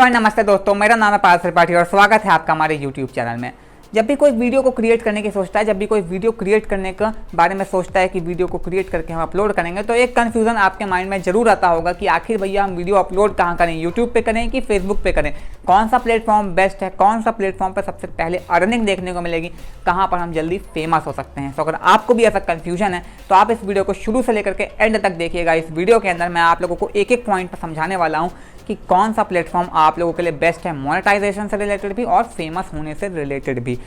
और नमस्ते दोस्तों, मेरा नाम है पायस त्रिपाठी और स्वागत है आपका हमारे YouTube चैनल में। जब भी कोई वीडियो को क्रिएट करने की सोचता है, जब भी कोई वीडियो क्रिएट करने के बारे में सोचता है कि वीडियो को क्रिएट करके हम अपलोड करेंगे, तो एक कन्फ्यूज़न आपके माइंड में जरूर आता होगा कि आखिर भैया हम वीडियो अपलोड कहाँ करें, यूट्यूब पे करें कि फेसबुक पे करें, कौन सा प्लेटफॉर्म बेस्ट है, कौन सा प्लेटफॉर्म पर सबसे पहले अर्निंग देखने को मिलेगी, कहाँ पर हम जल्दी फेमस हो सकते हैं। तो अगर आपको भी ऐसा कन्फ्यूजन है तो आप इस वीडियो को शुरू से लेकर के एंड तक देखिएगा। इस वीडियो के अंदर मैं आप लोगों को एक एक पॉइंट पर समझाने वाला हूँ कि कौन सा प्लेटफॉर्म आप लोगों के लिए बेस्ट है, मोनेटाइजेशन से रिलेटेड भी और फेमस होने से रिलेटेड भी।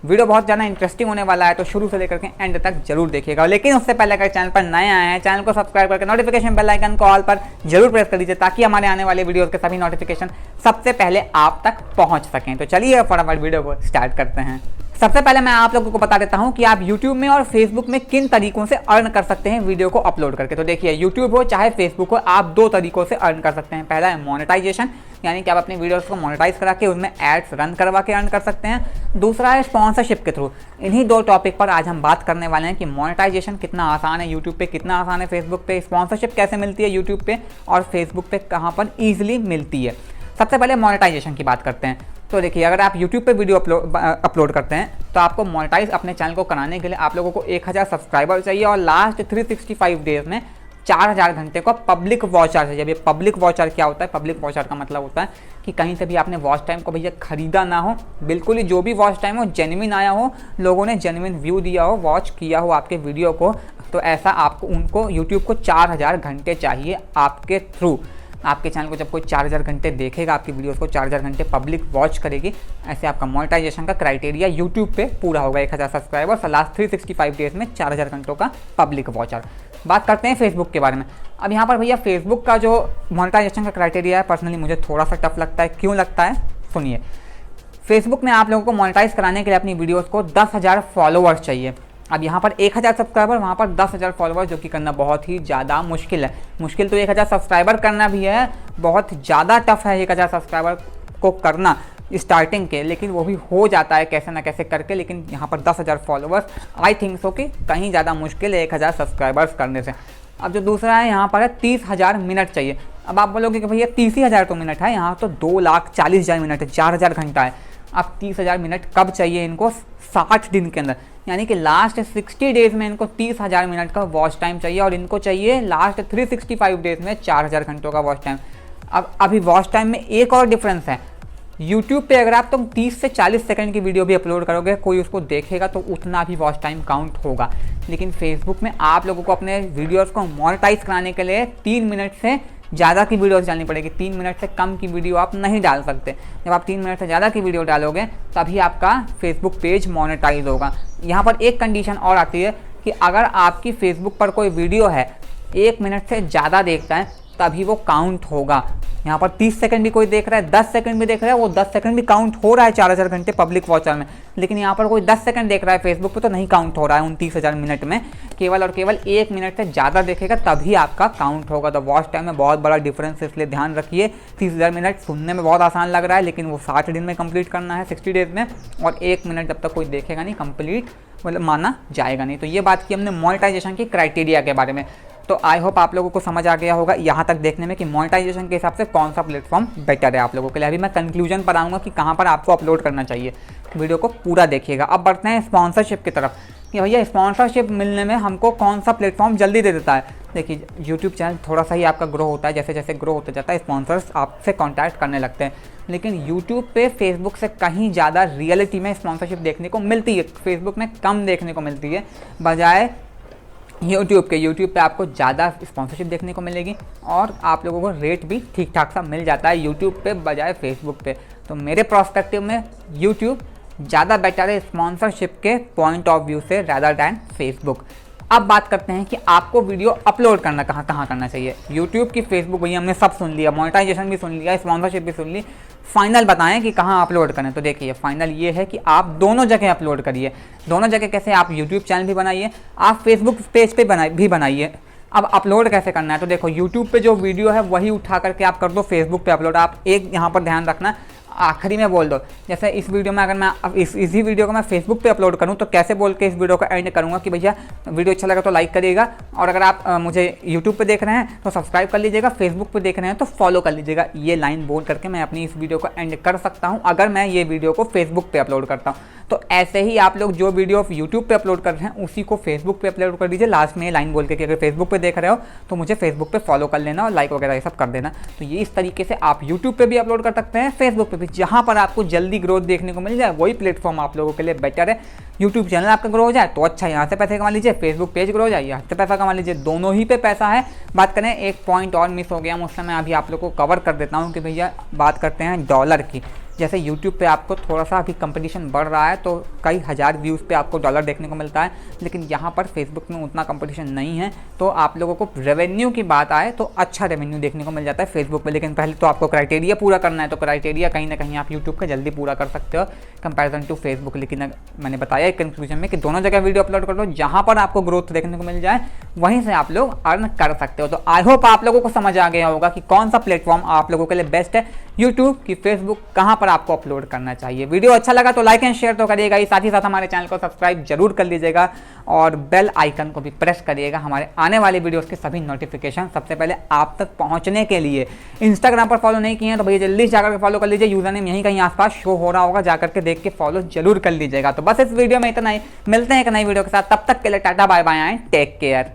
वीडियो बहुत ज़्यादा इंटरेस्टिंग होने वाला है, तो शुरू से लेकर के एंड तक जरूर देखिएगा। लेकिन उससे पहले अगर चैनल पर नए आए हैं, चैनल को सब्सक्राइब करके नोटिफिकेशन बेल आइकन को ऑल पर जरूर प्रेस कर दीजिए, ताकि हमारे आने वाले वीडियोस के सभी नोटिफिकेशन सबसे पहले आप तक पहुंच सकें। तो चलिए फटाफट वीडियो को स्टार्ट करते हैं। सबसे पहले मैं आप लोगों को बता देता हूं कि आप YouTube में और Facebook में किन तरीकों से अर्न कर सकते हैं वीडियो को अपलोड करके। तो देखिए, YouTube हो चाहे Facebook हो, आप दो तरीकों से अर्न कर सकते हैं। पहला है मोनेटाइजेशन, यानी कि आप अपने वीडियोस को मोनेटाइज करा के उनमें एड्स रन करवा के अर्न कर सकते हैं। दूसरा है स्पॉन्सरशिप के थ्रू। इन्हीं दो टॉपिक पर आज हम बात करने वाले हैं कि मोनेटाइजेशन कितना आसान है यूट्यूब पे, कितना आसान है फेसबुक पे, स्पॉन्सरशिप कैसे मिलती है यूट्यूब पे और फेसबुक पे कहाँ पर ईजिली मिलती है। सबसे पहले मोनेटाइजेशन की बात करते हैं। तो देखिए, अगर आप YouTube पे वीडियो अपलोड करते हैं तो आपको मोनेटाइज अपने चैनल को कराने के लिए आप लोगों को 1000 सब्सक्राइबर चाहिए और लास्ट 365 डेज में 4000 घंटे का पब्लिक वॉच आवर चाहिए। अब पब्लिक वॉच आवर क्या होता है? पब्लिक वॉच आवर का मतलब होता है कि कहीं से भी आपने वॉच टाइम को भैया खरीदा ना हो, बिल्कुल ही जो भी वॉच टाइम हो जेन्युइन आया हो, लोगों ने जेन्युइन व्यू दिया हो, वॉच किया हो आपके वीडियो को, तो ऐसा आपको उनको यूट्यूब को 4000 घंटे चाहिए आपके थ्रू। आपके चैनल को जब कोई 4000 घंटे देखेगा, आपकी वीडियोस को 4000 घंटे पब्लिक वॉच करेगी, ऐसे आपका मोनेटाइजेशन का क्राइटेरिया यूट्यूब पे पूरा होगा। 1000 सब्सक्राइबर्स और लास्ट 365 डेज में 4000 घंटों का पब्लिक वॉच आवर। बात करते हैं फेसबुक के बारे में। अब यहाँ पर भैया फेसबुक का जो मोनेटाइजेशन का क्राइटेरिया है, पर्सनली मुझे थोड़ा सा टफ लगता है। क्यों लगता है सुनिए। फेसबुक में आप लोगों को मोनेटाइज कराने के लिए अपनी वीडियोज़ को 10,000 फॉलोअर्स चाहिए। अब यहाँ पर 1000 सब्सक्राइबर, वहाँ पर 10,000 फॉलोअर, जो कि करना बहुत ही ज़्यादा मुश्किल है। मुश्किल तो 1000 सब्सक्राइबर करना भी है, बहुत ज़्यादा टफ है 1000 सब्सक्राइबर को करना स्टार्टिंग के, लेकिन वो भी हो जाता है कैसे ना कैसे करके। लेकिन यहाँ पर 10,000 फॉलोअर्स आई थिंक सो कि कहीं ज़्यादा मुश्किल है 1000 सब्सक्राइबर्स करने से। अब जो दूसरा है, यहाँ पर है 30,000 मिनट चाहिए। अब आप बोलोगे कि भैया 30,000 तो मिनट है, यहाँ तो 2,40,000 मिनट है, 4000 घंटा है। अब 30,000 मिनट कब चाहिए इनको? 60 दिन के अंदर, यानी कि लास्ट 60 डेज में इनको 30,000 मिनट का वॉच टाइम चाहिए और इनको चाहिए लास्ट 365 डेज में 4000 घंटों का वॉच टाइम। अब अभी वॉच टाइम में एक और डिफरेंस है। यूट्यूब पे अगर आप 30 से 40 सेकंड की वीडियो भी अपलोड करोगे, कोई उसको देखेगा तो उतना भी वॉच टाइम काउंट होगा। लेकिन फेसबुक में आप लोगों को अपने वीडियोज़ को मोनेटाइज कराने के लिए 3 मिनट से ज़्यादा की वीडियो डालनी पड़ेगी। 3 मिनट से कम की वीडियो आप नहीं डाल सकते। जब आप 3 मिनट से ज़्यादा की वीडियो डालोगे तभी आपका फेसबुक पेज मोनेटाइज होगा। यहाँ पर एक कंडीशन और आती है कि अगर आपकी फेसबुक पर कोई वीडियो है 1 मिनट से ज़्यादा देखता है तभी वो काउंट होगा। यहाँ पर 30 सेकंड भी कोई देख रहा है, 10 सेकंड भी देख रहा है, वो 10 सेकंड भी काउंट हो रहा है 4000 घंटे पब्लिक वॉच आवर में। लेकिन यहाँ पर कोई 10 सेकंड देख रहा है फेसबुक पे तो नहीं काउंट हो रहा है 29,000 मिनट में। केवल और केवल 1 मिनट से ज़्यादा देखेगा तभी आपका काउंट होगा। तो वॉच टाइम में बहुत बड़ा डिफरेंस है, इसलिए ध्यान रखिए। 30,000 मिनट सुनने में बहुत आसान लग रहा है, लेकिन वो 60 दिन में कंप्लीट करना है, 60 डेज में। और 1 मिनट जब तक कोई देखेगा नहीं, कंप्लीट मतलब माना जाएगा नहीं। तो ये बात की हमने मोनेटाइजेशन की क्राइटेरिया के बारे में। तो आई होप आप लोगों को समझ आ गया होगा यहाँ तक देखने में कि मोनेटाइजेशन के हिसाब से कौन सा प्लेटफॉर्म बेटर है आप लोगों के लिए। अभी मैं कंक्लूजन पर आऊँगा कि कहाँ पर आपको अपलोड करना चाहिए। वीडियो को पूरा देखिएगा। अब बढ़ते हैं स्पॉन्सरशिप की तरफ कि भैया स्पॉन्सरशिप मिलने में हमको कौन सा प्लेटफॉर्म जल्दी दे देता है। देखिए, यूट्यूब चैनल थोड़ा सा ही आपका ग्रो होता है, जैसे जैसे ग्रो होता जाता है स्पॉन्सर्स आपसे कॉन्टैक्ट करने लगते हैं। लेकिन यूट्यूब पे फेसबुक से कहीं ज़्यादा रियलिटी में स्पॉन्सरशिप देखने को मिलती है। फेसबुक में कम देखने को मिलती है बजाय यूट्यूब के। यूट्यूब पे आपको ज़्यादा स्पॉन्सरशिप देखने को मिलेगी और आप लोगों को रेट भी ठीक ठाक सा मिल जाता है यूट्यूब पे बजाय फेसबुक पे। तो मेरे प्रोस्पेक्टिव में यूट्यूब ज़्यादा बेटर है स्पॉन्सरशिप के पॉइंट ऑफ व्यू से रैदर दैन फेसबुक। अब बात करते हैं कि आपको वीडियो अपलोड करना कहाँ करना चाहिए। यूट्यूब की, फेसबुक, भैया हमने सब सुन लिया, मोनेटाइजेशन भी सुन लिया, स्पॉन्सरशिप भी सुन ली। फाइनल बताएं कि कहाँ अपलोड करें। तो देखिए, फाइनल ये है कि आप दोनों जगह अपलोड करिए। दोनों जगह कैसे? आप यूट्यूब चैनल भी बनाइए, आप फेसबुक पेज पे भी बनाइए। अब अपलोड कैसे करना है? तो देखो, यूट्यूब पे जो वीडियो है वही उठा करके आप कर दो फेसबुक पे अपलोड। आप एक यहाँ पर ध्यान रखना, आखिरी में बोल दो। जैसे इस वीडियो में अगर मैं इसी वीडियो को मैं फेसबुक पे अपलोड करूँ तो कैसे बोल के इस वीडियो को एंड करूँगा कि भैया वीडियो अच्छा लगा तो लाइक करिएगा, और अगर आप मुझे यूट्यूब पे देख रहे हैं तो सब्सक्राइब कर लीजिएगा, फेसबुक पे देख रहे हैं तो फॉलो कर लीजिएगा। ये लाइन बोल करके मैं अपनी इस वीडियो को एंड कर सकता हूँ अगर मैं ये वीडियो को फेसबुक पे अपलोड करता हूँ। तो ऐसे ही आप लोग जो वीडियो यूट्यूब पे अपलोड कर रहे हैं उसी को फेसबुक पे अपलोड कर दीजिए, लास्ट में ये लाइन बोल के कि अगर फेसबुक पे देख रहे हो तो मुझे फेसबुक पे फॉलो कर लेना और लाइक वगैरह ये सब कर देना। तो ये इस तरीके से आप यूट्यूब पे भी अपलोड कर सकते हैं, फेसबुक पे भी, जहाँ पर आपको जल्दी ग्रोथ देखने को मिल जाए वही प्लेटफॉर्म आप लोगों के लिए बेटर है। यूट्यूब चैनल आपका ग्रो हो जाए तो अच्छा, यहाँ से पैसे कमा लीजिए, फेसबुक पेज ग्रो हो जाए यहाँ से पैसा कमा लीजिए, दोनों ही पे पैसा है। बात करें, एक पॉइंट और मिस हो गया मुझसे, मैं अभी आप लोग को कवर कर देता हूँ कि भैया बात करते हैं डॉलर की। जैसे YouTube पे आपको थोड़ा सा अभी कंपटीशन बढ़ रहा है तो कई हज़ार व्यूज़ पे आपको डॉलर देखने को मिलता है, लेकिन यहाँ पर फेसबुक में उतना कंपटीशन नहीं है। तो आप लोगों को रेवेन्यू की बात आए तो अच्छा रेवेन्यू देखने को मिल जाता है फेसबुक पे, लेकिन पहले तो आपको क्राइटेरिया पूरा करना है। तो क्राइटेरिया कहीं ना कहीं आप यूट्यूब का जल्दी पूरा कर सकते हो कंपैरिजन टू फेसबुक। लेकिन मैंने बताया एक कंक्लूजन में कि दोनों जगह वीडियो अपलोड कर दो, जहाँ पर आपको ग्रोथ देखने को मिल जाए वहीं से आप लोग अर्न कर सकते हो। तो आई होप आप लोगों को समझ आ गया होगा कि कौन सा प्लेटफॉर्म आप लोगों के लिए बेस्ट है, यूट्यूब की फेसबुक, कहाँ पर आपको अपलोड करना चाहिए। वीडियो अच्छा लगा तो लाइक एंड शेयर तो करिएगा ही, साथ ही साथ हमारे चैनल को सब्सक्राइब जरूर कर लीजिएगा और बेल आइकन को भी प्रेस करिएगा हमारे आने वाले वीडियोस के सभी नोटिफिकेशन सबसे पहले आप तक पहुंचने के लिए। इंस्टाग्राम पर फॉलो नहीं किए हैं तो भैया जल्दी से जाकर के फॉलो कर लीजिए, यूजर नेम यहीं कहीं आसपास शो हो रहा होगा, जाकर के देख के फॉलो जरूर कर लीजिएगा। तो बस इस वीडियो में इतना ही, मिलते हैं एक नई वीडियो के साथ, तब तक के लिए tata bye bye and take care.